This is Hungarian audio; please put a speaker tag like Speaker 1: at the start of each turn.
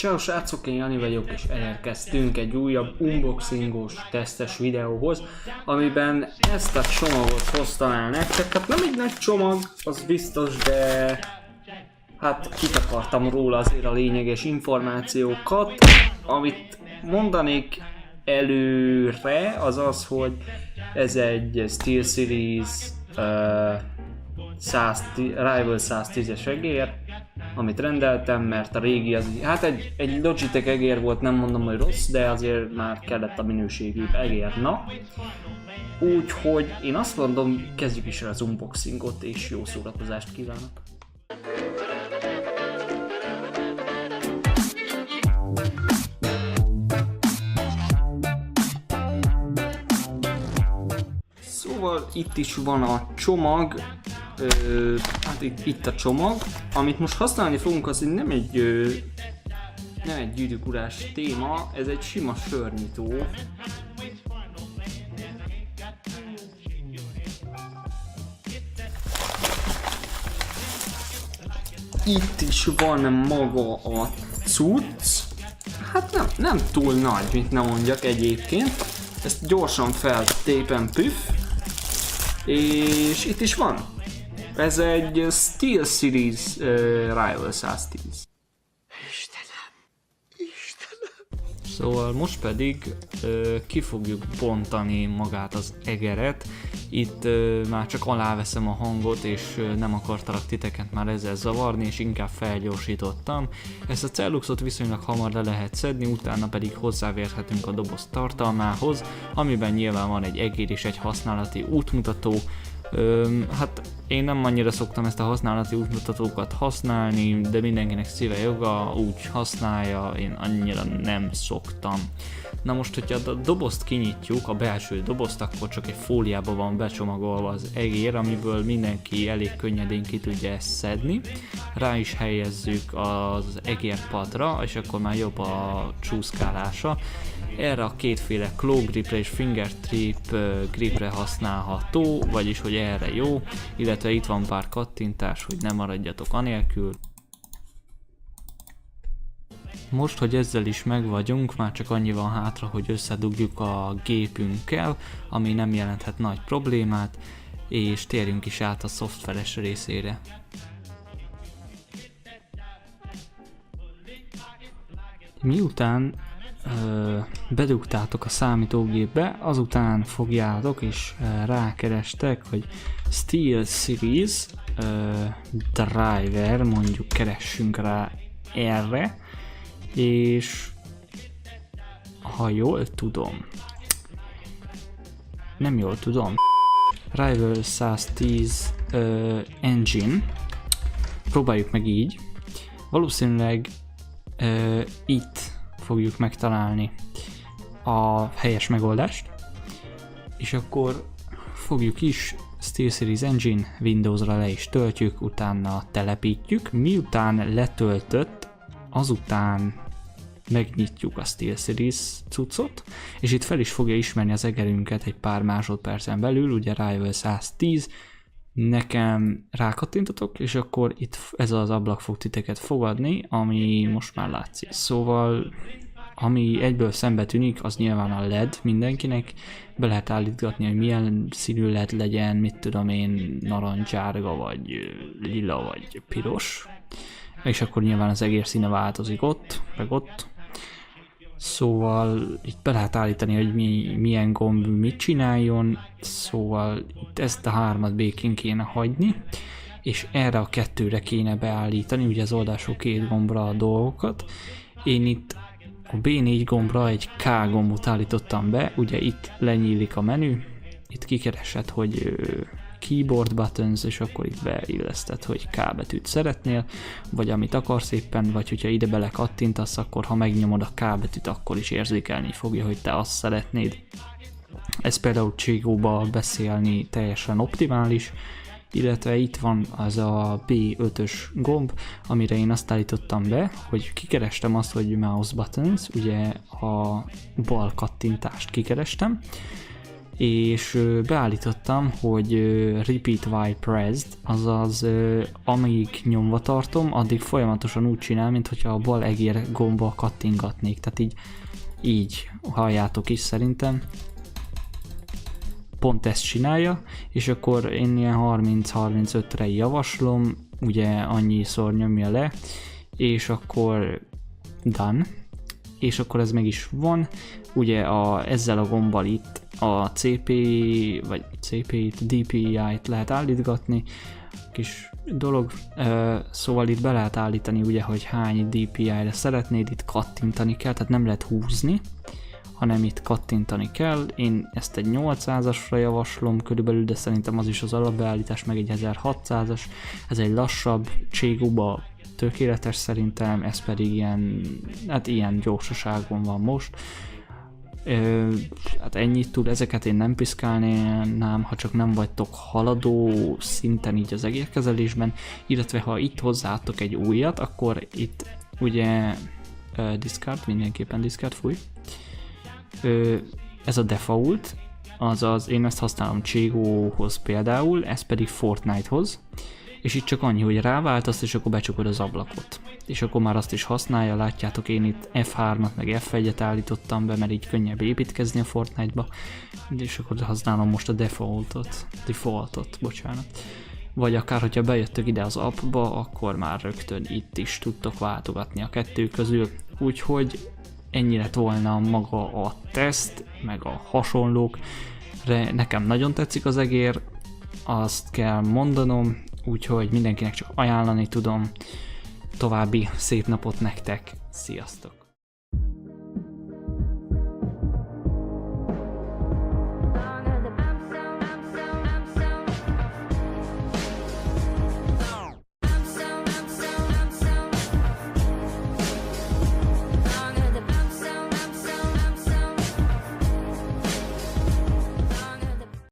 Speaker 1: Ciao srácok, én Jani vagyok, és elérkeztünk egy újabb unboxingos, tesztes videóhoz, amiben ezt a csomagot hoztam el nektek. Hát nem egy nagy csomag, az biztos, de hát kitakartam róla azért a lényeges információkat. Amit mondanék előre, az az, hogy ez egy SteelSeries Rival 110-es egér, amit rendeltem, mert a régi az, hát egy Logitech egér volt, nem mondom, hogy rossz, de azért már kellett a minőségű egér. Na, úgyhogy én azt mondom, kezdjük is el az unboxingot, és jó szórakozást kívánok! Szóval itt is van a csomag, hát itt a csomag, amit most használni fogunk, az nem egy gyűrűkurás téma, ez egy sima sörnyitó. Itt is van maga a cucc, hát nem túl nagy, mint nem mondjak egyébként. Ezt gyorsan feltépem, püff. És itt is van. Ez egy SteelSeries Rival 110. Istenem! Szóval most pedig ki fogjuk bontani magát az egeret. Itt már csak aláveszem a hangot, és nem akartalak titeket már ezzel zavarni, és inkább felgyorsítottam. Ezt a celluxot viszonylag hamar le lehet szedni, utána pedig hozzávérhetünk a doboz tartalmához, amiben nyilván van egy egér és egy használati útmutató. Hát én nem annyira szoktam ezt a használati útmutatókat használni, de mindenkinek szíve joga, úgy használja, én annyira nem szoktam. Na most, hogyha a dobozt kinyitjuk, a belső dobozt, akkor csak egy fóliába van becsomagolva az egér, amiből mindenki elég könnyedén ki tudja ezt szedni. Rá is helyezzük az egérpadra, és akkor már jobb a csúszkálása. Erre a kétféle claw gripre és finger trip gripre használható, vagyis hogy erre jó, illetve itt van pár kattintás, hogy ne maradjatok anélkül. Most, hogy ezzel is megvagyunk, már csak annyi van hátra, hogy összedugjuk a gépünkkel, ami nem jelenthet nagy problémát, és térjünk is át a szoftveres részére. Miután bedugtátok a számítógépbe, azután fogjátok és rákerestek, hogy SteelSeries driver, mondjuk keressünk rá erre, és ha jól tudom, nem jól tudom, Rival 110 engine, próbáljuk meg így, valószínűleg itt fogjuk megtalálni a helyes megoldást, és akkor fogjuk is SteelSeries Engine, Windowsra le is töltjük, utána telepítjük, miután letöltött, azután megnyitjuk a SteelSeries cuccot, és itt fel is fogja ismerni az egerünket egy pár másodpercen belül, ugye Rival 110, nekem rákattintatok, és akkor itt ez az ablak fog titeket fogadni, ami most már látszik. Szóval, ami egyből szembe tűnik, az nyilván a LED mindenkinek, be lehet állítgatni, hogy milyen színű LED legyen, mit tudom én, narancsárga, vagy lila, vagy piros, és akkor nyilván az egér színe változik ott, meg ott. Szóval itt be lehet állítani, hogy milyen gomb mit csináljon, szóval itt ezt a 3-at békén kéne hagyni, és erre a 2-re kéne beállítani, ugye az oldalsó 2 gombra a dolgokat. Én itt a B4 gombra egy K gombot állítottam be, ugye itt lenyílik a menü, itt kikeresed, hogy keyboard buttons, és akkor itt beilleszted, hogy K betűt szeretnél, vagy amit akarsz éppen, vagy hogyha ide bele kattintasz, akkor ha megnyomod a K betűt, akkor is érzékelni fogja, hogy te azt szeretnéd. Ez például Csigóba beszélni teljesen optimális, illetve itt van az a B5-ös gomb, amire én azt állítottam be, hogy kikerestem azt, hogy mouse buttons, ugye a bal kattintást kikerestem, és beállítottam, hogy repeat while pressed, azaz amíg nyomva tartom, addig folyamatosan úgy csinál, mint hogyha a bal egér gombbal kattingatnék, tehát így halljátok is szerintem. Pont ezt csinálja, és akkor én ilyen 30-35-re javaslom, ugye annyiszor nyomja le, és akkor done, és akkor ez meg is van, ugye ezzel a gombbal itt a CPI, vagy CPI-t, DPI-t lehet állítgatni, kis dolog, szóval itt be lehet állítani ugye, hogy hány DPI-re szeretnéd, itt kattintani kell, tehát nem lehet húzni, hanem itt kattintani kell. Én ezt egy 800-asra javaslom körülbelül, de szerintem az is az alapbeállítás, meg egy 1600-as, ez egy lassabb, Cségóba tökéletes szerintem, ez pedig ilyen gyorsaságon van most. Hát ennyit tud, ezeket én nem piszkálnám, ha csak nem vagytok haladó szinten így az egérkezelésben, illetve ha itt hozzáadtok egy újat, akkor itt ugye discard, mindenképpen discard, fúj. Ez a default, azaz én ezt használom Cségóhoz például, ez pedig Fortnite-hoz, és itt csak annyi, hogy ráváltasz, és akkor becsukod az ablakot. És akkor már azt is használja, látjátok, én itt F3-at meg F1-et állítottam be, mert így könnyebb építkezni a Fortnite-ba, és akkor használom most a defaultot, bocsánat. Vagy akár, hogyha bejöttök ide az appba, akkor már rögtön itt is tudtok váltogatni a kettő közül, úgyhogy ennyi lett volna maga a teszt, meg a hasonlók. Nekem nagyon tetszik az egér, azt kell mondanom, úgyhogy mindenkinek csak ajánlani tudom. További szép napot nektek, sziasztok!